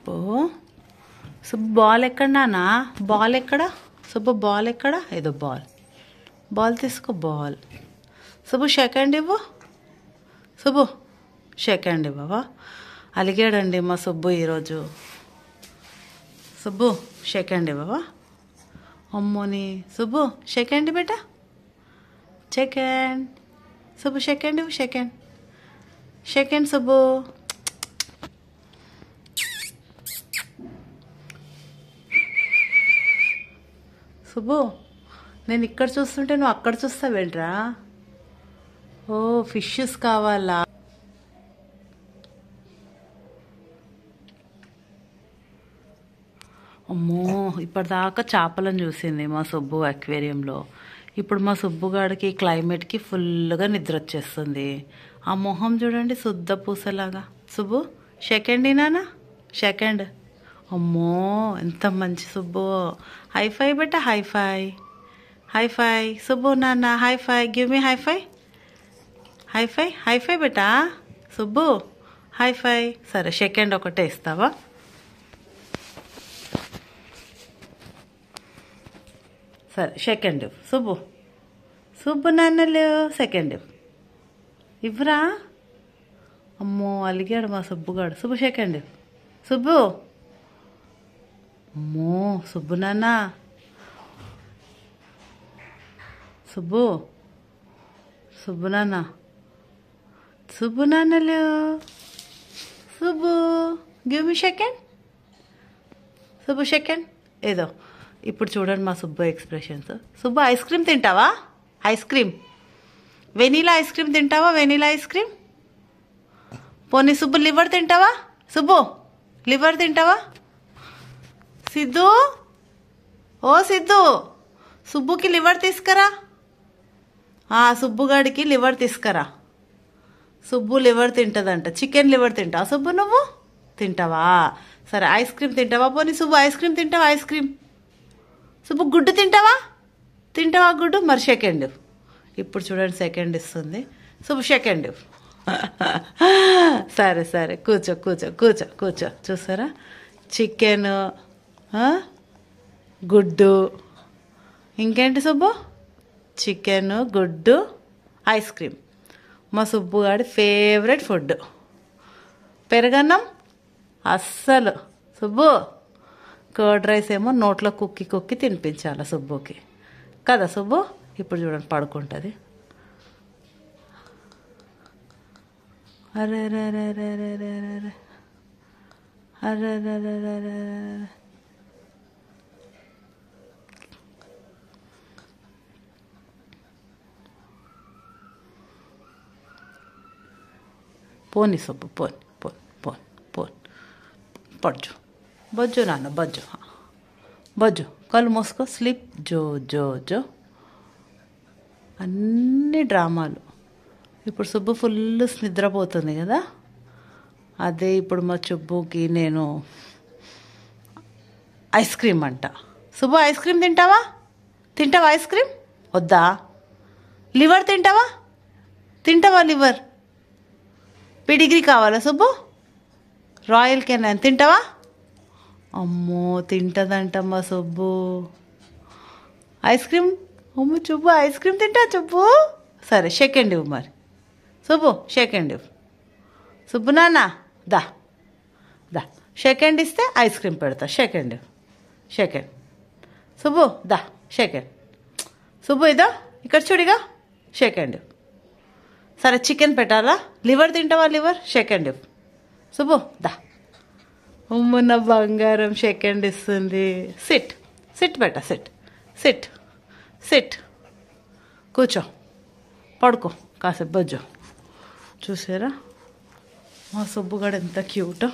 Subbu Subbu ball ఎక్కడనా ball ఎక్కడ Subbu ball ఎక్కడ ఏదో బాల్ తీసుకో బాల్ సుబ్బు సెకండ్ ఇవ్వు సుబ్బు సెకండ్ ఇవ్వవా అలిగాడండి మా సుబ్బు ఈరోజు సుబ్బు సెకండ్ ఇవ్వవా అమ్మోని సుబ్బు సెకండ్ బేటా సెకండ్ సుబ్బు సెకండ్ ఇవ్వు సెకండ్ సుబ్బు సుబ్బు నేను ఇక్కడ చూస్తుంటే నువ్వు అక్కడ చూస్తావేంట్రా ఓ ఫిషెస్ కావాలా అమ్మో ఇప్పటిదాకా చేపలను చూసింది మా సుబ్బు అక్వేరియంలో ఇప్పుడు మా సుబ్బుగాడికి క్లైమేట్కి ఫుల్గా నిద్ర వచ్చేస్తుంది ఆ మొహం చూడండి శుద్ధ పూసలాగా సుబ్బు సెకండ్ నానా సెకండ్ అమ్మో ఎంత మంచి సుబ్బు హైఫై బెటా హైఫై సుబ్బు నాన్న హైఫై గివ్ మీ హైఫై బెటా సుబ్బు హైఫై సరే సెకండ్ ఒకటే ఇస్తావా సరే సెకండ్ సుబ్బు నాన్నలు సెకండ్ ఇవ్వరా అమ్మో అలిగాడు మా సుబ్బుగాడు సుబ్బు సెకండ్ సుబ్బు అమ్మో సుబ్బు నాన్న సుబ్బు నాన్నలు Subbu give me Subbu second ఏదో ఇప్పుడు చూడండి మా Subbu expressions Subbu ice cream తింటావా వెనీలా ఐస్ క్రీమ్ తింటావా పోనీ సుబ్బు లివర్ తింటావా లివర్ తింటావా సిద్ధు ఓ సిద్ధు సుబ్బుకి లివర్ తీసుకురా సుబ్బుగాడికి లివర్ తీసుకురా సుబ్బు లివర్ తింటుందంట చికెన్ లివర్ తింటావా సుబ్బు నువ్వు తింటావా సరే ఐస్ క్రీమ్ తింటావా పోనీ సుబ్బు ఐస్ క్రీమ్ తింటావా సుబ్బు గుడ్డు తింటావా గుడ్డు మరి సెకండ్ ఇప్పుడు చూడండి సెకండ్ ఇస్తుంది సుబ్బు సెకండ్ సరే కూర్చో చూసారా చికెన్ గుడ్డు ఇంకేంటి సుబ్బు చికెన్ గుడ్డు ఐస్ క్రీమ్ మా సుబ్బుగాడి ఫేవరెట్ ఫుడ్ పెరగన్నం అస్సలు సుబ్బు కర్డ్ రైస్ ఏమో నోట్లో కుక్కి తినిపించాలి సుబ్బుకి కదా సుబ్బు ఇప్పుడు చూడండి పడుకుంటుంది అరే పోని సుబ్బు పోని బొజ్జు నాన్న బొజ్జు కళ్ళు మూసుకో స్లీప్ జో అన్ని డ్రామాలు ఇప్పుడు సుబ్బు ఫుల్ నిద్రపోతుంది కదా అదే ఇప్పుడు మా సుబ్బుకి నేను ఐస్ క్రీమ్ అంట సుబ్బు ఐస్ క్రీమ్ తింటావా ఐస్ క్రీమ్ వద్దా లివర్ తింటావా లివర్ పిడిగ్రీ కావాలా సుబ్బు రాయల్ కెనాన్ తింటావా అమ్మో తింటదంట మా సుబ్బు ఐస్ క్రీమ్ అమ్మ చుబ్బు ఐస్ క్రీమ్ తింటా చుబ్బు సరే సెకండ్ ఇవ్వు మరి సుబ్బు సెకండ్ ఇవ్వు సుబ్బు నాన్న దా సెకండ్ ఇస్తే ఐస్ క్రీమ్ పెడతా సెకండ్ సుబ్బు దా సెకండ్ సుబ్బు ఇదో ఇక్కడ చూడిగా సెకండ్ సరే చికెన్ పెట్టాలా లివర్ తింటావా సెకండ్ సుబ్బు దా అమ్మ నా బంగారం సెకండ్ ఇస్తుంది సిట్ బెటా సిట్ కూర్చో పడుకో కాసేపు బొజ్జో చూసారా మా సుబ్బుగాడు ఎంత క్యూట్